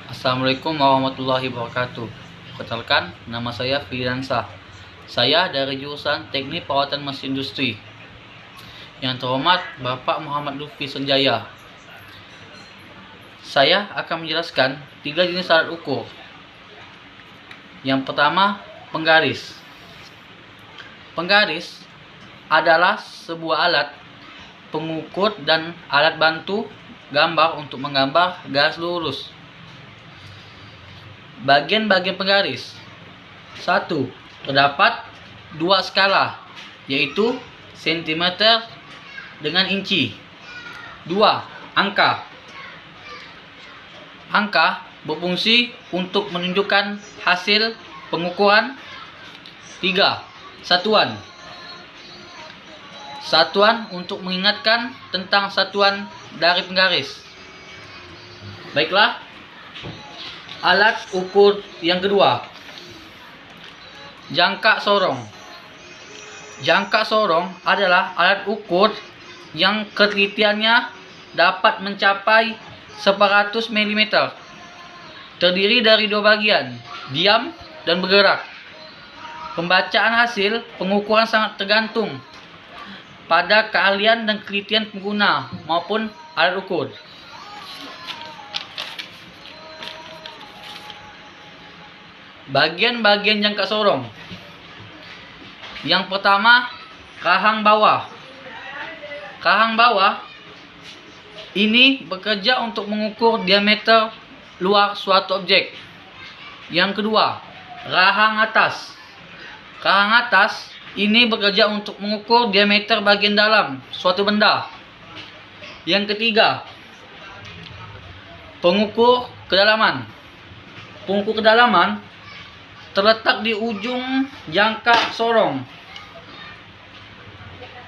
Assalamualaikum warahmatullahi wabarakatuh. Perkenalkan, nama saya Firdansah. Saya dari jurusan Teknik Perawatan Mesin Industri. Yang terhormat Bapak Muhammad Lutfi Senjaya. Saya akan menjelaskan 3 jenis alat ukur. Yang pertama, penggaris. Penggaris adalah sebuah alat pengukur dan alat bantu gambar untuk menggambar garis lurus. Bagian-bagian penggaris. 1. Terdapat 2 skala, yaitu cm dengan inci. 2. Angka. Angka berfungsi untuk menunjukkan hasil pengukuran. 3. Satuan. Satuan untuk mengingatkan tentang satuan dari penggaris. Baiklah, alat ukur yang kedua, jangka sorong. Jangka sorong adalah alat ukur yang ketelitiannya dapat mencapai 100 mm. Terdiri dari 2 bagian, diam dan bergerak. Pembacaan hasil pengukuran sangat tergantung pada keahlian dan ketelitian pengguna maupun alat ukur. Bagian-bagian jangka sorong. Yang pertama, rahang bawah. Rahang bawah ini bekerja untuk mengukur diameter luar suatu objek. Yang kedua, rahang atas. Rahang atas ini bekerja untuk mengukur diameter bagian dalam suatu benda. Yang ketiga, pengukur kedalaman. Pengukur kedalaman terletak di ujung jangka sorong.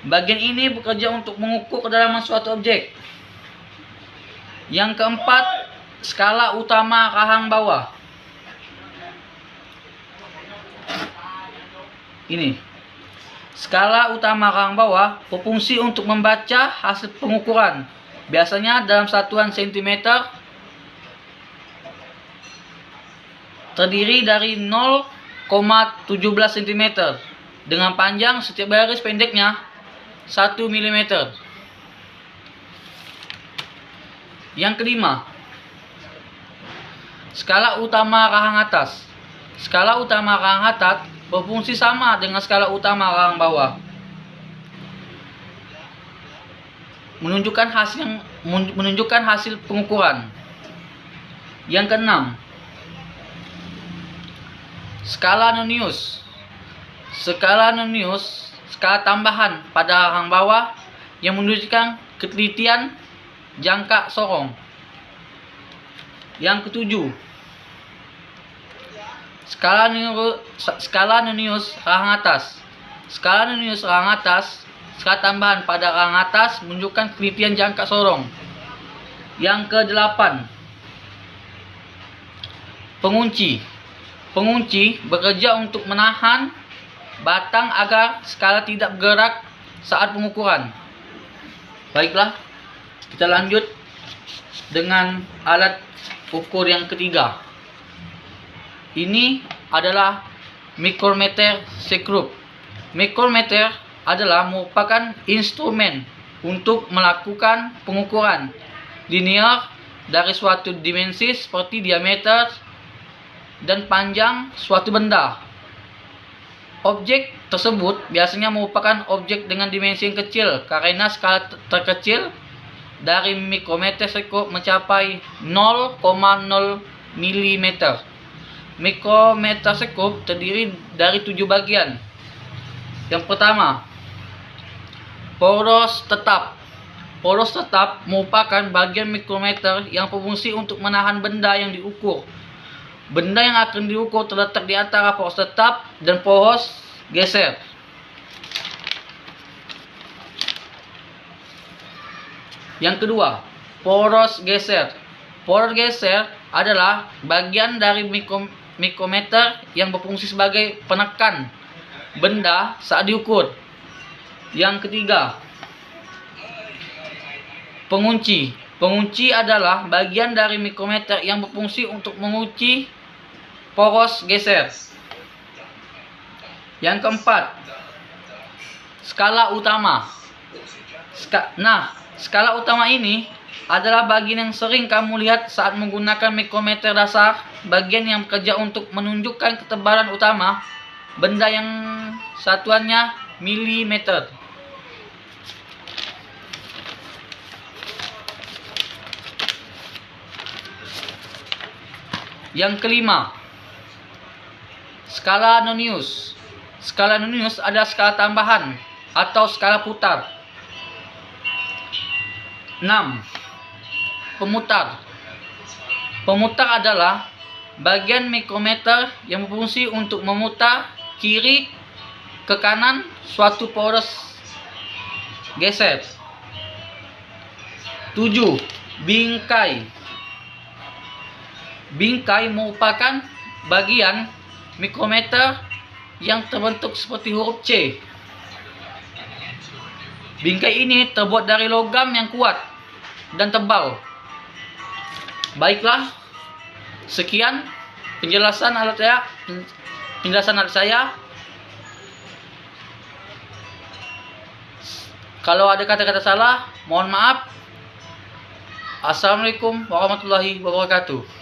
Bagian ini bekerja untuk mengukur kedalaman suatu objek. Yang keempat, skala utama rahang bawah. Ini. Skala utama rahang bawah berfungsi untuk membaca hasil pengukuran. Biasanya dalam satuan cm, terdiri dari 0,17 cm dengan panjang setiap baris pendeknya 1 mm. Yang kelima, skala utama rahang atas. Skala utama rahang atas berfungsi sama dengan skala utama rahang bawah, menunjukkan hasil pengukuran. Yang keenam, skala Nonius. Skala Nonius, skala tambahan pada rahang bawah yang menunjukkan ketelitian jangka sorong. Yang ketujuh, skala Nonius rahang atas. Skala Nonius rahang atas, skala tambahan pada rahang atas menunjukkan ketelitian jangka sorong. Yang kedelapan, pengunci. Pengunci bekerja untuk menahan batang agar skala tidak bergerak saat pengukuran. Baiklah, kita lanjut dengan alat ukur yang ketiga. Ini adalah mikrometer sekrup. Mikrometer adalah merupakan instrumen untuk melakukan pengukuran linear dari suatu dimensi seperti diameter dan panjang suatu benda. Objek tersebut biasanya merupakan objek dengan dimensi yang kecil karena skala terkecil dari mikrometer sekrup mencapai 0,0 mm. Mikrometer sekrup terdiri dari 7 bagian. Yang pertama, poros tetap. Poros tetap merupakan bagian mikrometer yang berfungsi untuk menahan benda yang diukur. Benda yang akan diukur terletak di antara poros tetap dan poros geser. Yang kedua, poros geser. Poros geser adalah bagian dari mikrometer yang berfungsi sebagai penekan benda saat diukur. Yang ketiga, pengunci. Pengunci adalah bagian dari mikrometer yang berfungsi untuk mengunci poros geser. Yang keempat, skala utama. Skala utama ini adalah bagian yang sering kamu lihat saat menggunakan mikrometer dasar, bagian yang bekerja untuk menunjukkan ketebalan utama benda yang satuannya milimeter. Yang kelima, skala Nonius. Skala Nonius adalah skala tambahan atau skala putar. 6. Pemutar. Pemutar adalah bagian mikrometer yang berfungsi untuk memutar kiri ke kanan suatu poros geser. 7. Bingkai. Bingkai merupakan bagian mikrometer yang terbentuk seperti huruf C. Bingkai ini terbuat dari logam yang kuat dan tebal. Baiklah, sekian penjelasan alat saya. Kalau ada kata-kata salah, mohon maaf. Assalamualaikum warahmatullahi wabarakatuh.